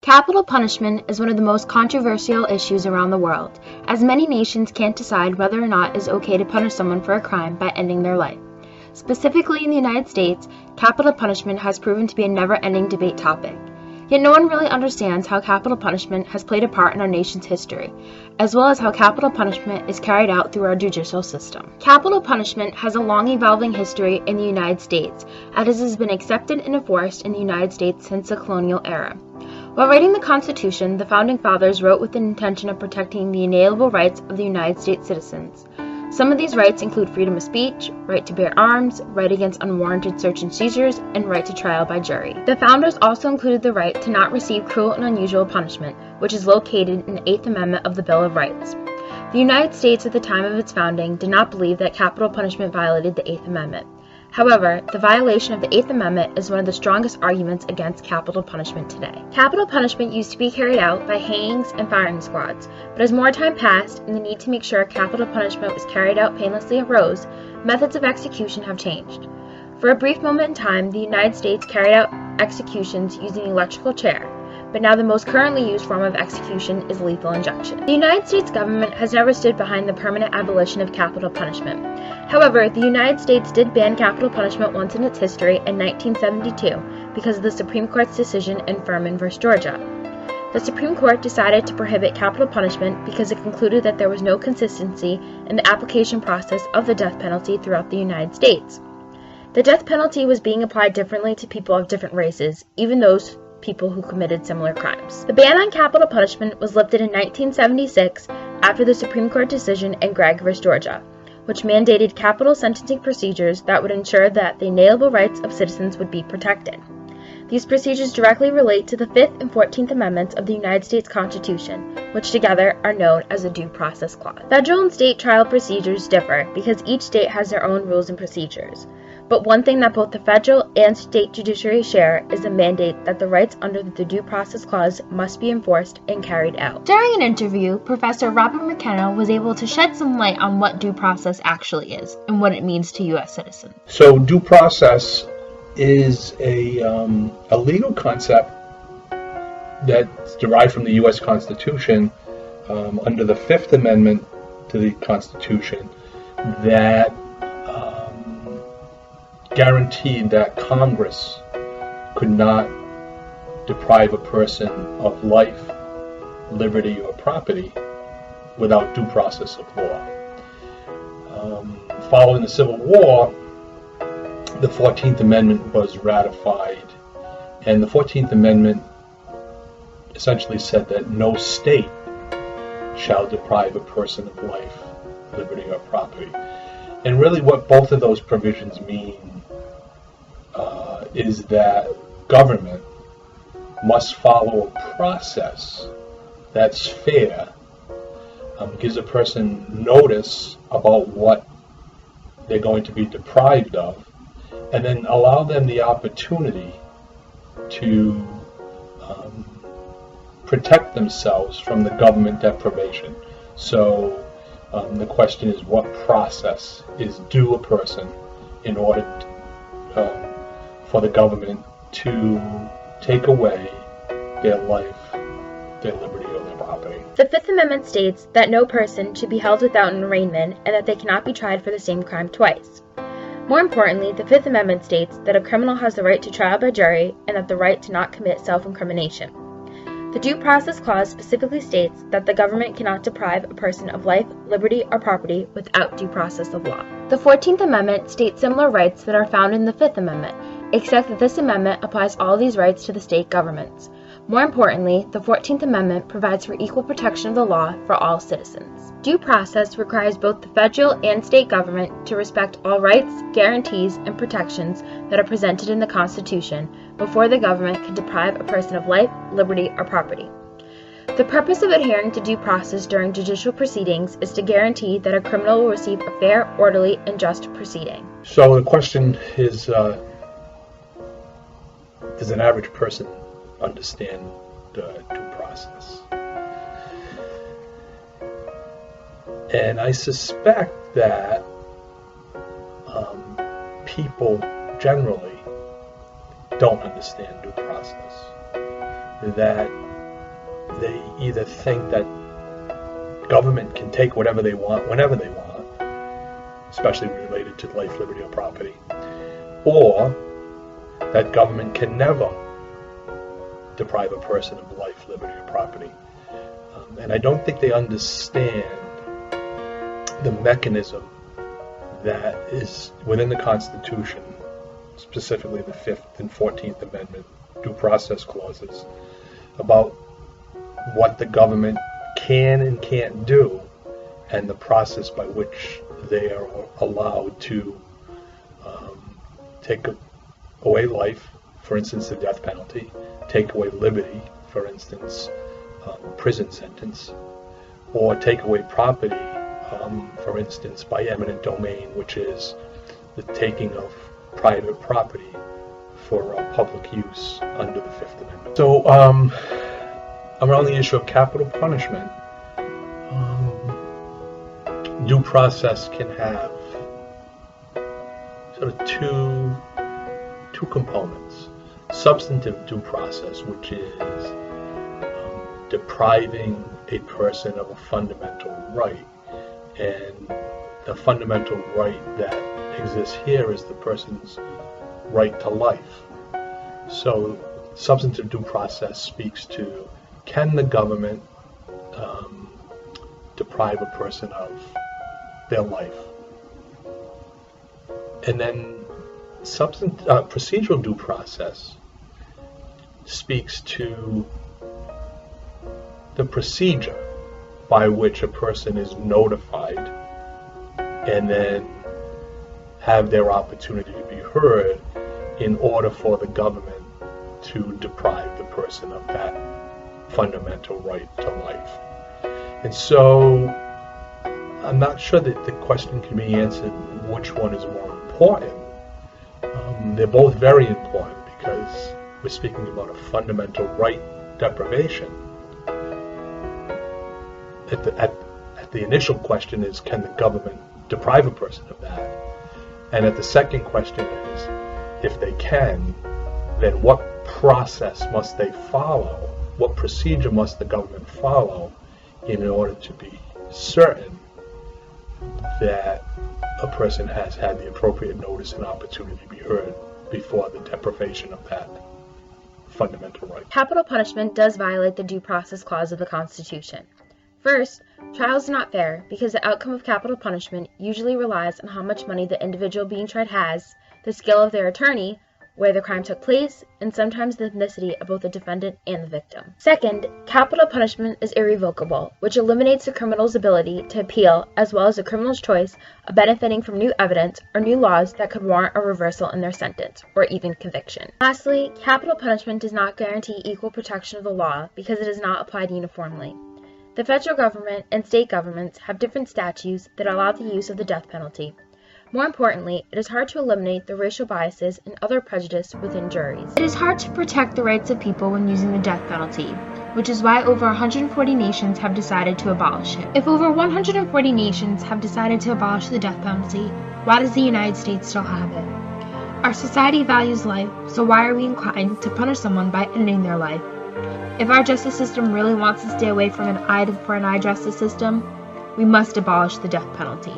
Capital punishment is one of the most controversial issues around the world, as many nations can't decide whether or not it is okay to punish someone for a crime by ending their life. Specifically in the United States, capital punishment has proven to be a never-ending debate topic. Yet no one really understands how capital punishment has played a part in our nation's history, as well as how capital punishment is carried out through our judicial system. Capital punishment has a long evolving history in the United States, as it has been accepted and enforced in the United States since the colonial era. While writing the Constitution, the Founding Fathers wrote with the intention of protecting the inalienable rights of the United States citizens. Some of these rights include freedom of speech, right to bear arms, right against unwarranted search and seizures, and right to trial by jury. The Founders also included the right to not receive cruel and unusual punishment, which is located in the Eighth Amendment of the Bill of Rights. The United States at the time of its founding did not believe that capital punishment violated the Eighth Amendment. However, the violation of the Eighth Amendment is one of the strongest arguments against capital punishment today. Capital punishment used to be carried out by hangings and firing squads, but as more time passed and the need to make sure capital punishment was carried out painlessly arose, methods of execution have changed. For a brief moment in time, the United States carried out executions using the electrical chair, but now the most currently used form of execution is lethal injection. The United States government has never stood behind the permanent abolition of capital punishment. However, the United States did ban capital punishment once in its history in 1972 because of the Supreme Court's decision in Furman v. Georgia. The Supreme Court decided to prohibit capital punishment because it concluded that there was no consistency in the application process of the death penalty throughout the United States. The death penalty was being applied differently to people of different races, even those people who committed similar crimes. The ban on capital punishment was lifted in 1976 after the Supreme Court decision in Gregg v. Georgia, which mandated capital sentencing procedures that would ensure that the inalienable rights of citizens would be protected. These procedures directly relate to the 5th and 14th Amendments of the United States Constitution, which together are known as the Due Process Clause. Federal and state trial procedures differ because each state has their own rules and procedures. But one thing that both the federal and state judiciary share is the mandate that the rights under the Due Process Clause must be enforced and carried out. During an interview, Professor Robert McKenna was able to shed some light on what due process actually is and what it means to U.S. citizens. So due process is a legal concept that's derived from the U.S. Constitution under the Fifth Amendment to the Constitution that guaranteed that Congress could not deprive a person of life, liberty, or property without due process of law. Following the Civil War, the 14th Amendment was ratified, and the 14th Amendment essentially said that no state shall deprive a person of life, liberty, or property. And really what both of those provisions mean is that government must follow a process that's fair, gives a person notice about what they're going to be deprived of, and then allow them the opportunity to protect themselves from the government deprivation. So the question is, what process is due a person in order for the government to take away their life, their liberty, or their property? The Fifth Amendment states that no person should be held without an arraignment and that they cannot be tried for the same crime twice. More importantly, the Fifth Amendment states that a criminal has the right to trial by jury and that the right to not commit self-incrimination. The Due Process Clause specifically states that the government cannot deprive a person of life, liberty, or property without due process of law. The 14th Amendment states similar rights that are found in the Fifth Amendment, except that this amendment applies all these rights to the state governments. More importantly, the 14th Amendment provides for equal protection of the law for all citizens. Due process requires both the federal and state government to respect all rights, guarantees, and protections that are presented in the Constitution before the government can deprive a person of life, liberty, or property. The purpose of adhering to due process during judicial proceedings is to guarantee that a criminal will receive a fair, orderly, and just proceeding. So the question is, does an average person understand the due process? And I suspect that people generally don't understand due process. That they either think that government can take whatever they want, whenever they want, especially related to life, liberty, or property, or that government can never deprive a person of life, liberty, or property. And I don't think they understand the mechanism that is within the Constitution, specifically the 5th and 14th Amendment due process clauses, about what the government can and can't do, and the process by which they are allowed to take away life, for instance, the death penalty, take away liberty, for instance, prison sentence, or take away property, for instance, by eminent domain, which is the taking of private property for public use under the 5th Amendment. So, around the issue of capital punishment, due process can have sort of two components. Substantive due process, which is depriving a person of a fundamental right, and the fundamental right that exists here is the person's right to life. So substantive due process speaks to, can the government deprive a person of their life? And then procedural due process speaks to the procedure by which a person is notified and then have their opportunity to be heard in order for the government to deprive the person of that fundamental right to life. And so I'm not sure that the question can be answered which one is more important. They're both very important because we're speaking about a fundamental right deprivation. At the initial question is, can the government deprive a person of that? And at the second question is, if they can, then what process must they follow? What procedure must the government follow in order to be certain that a person has had the appropriate notice and opportunity to be heard before the deprivation of that fundamental right? Capital punishment does violate the Due Process Clause of the Constitution. First, trials are not fair because the outcome of capital punishment usually relies on how much money the individual being tried has, the skill of their attorney, where the crime took place, and sometimes the ethnicity of both the defendant and the victim. Second, capital punishment is irrevocable, which eliminates the criminal's ability to appeal, as well as the criminal's choice of benefiting from new evidence or new laws that could warrant a reversal in their sentence, or even conviction. Lastly, capital punishment does not guarantee equal protection of the law because it is not applied uniformly. The federal government and state governments have different statutes that allow the use of the death penalty. More importantly, it is hard to eliminate the racial biases and other prejudice within juries. It is hard to protect the rights of people when using the death penalty, which is why over 140 nations have decided to abolish it. If over 140 nations have decided to abolish the death penalty, why does the United States still have it? Our society values life, so why are we inclined to punish someone by ending their life? If our justice system really wants to stay away from an eye-for-an-eye justice system, we must abolish the death penalty.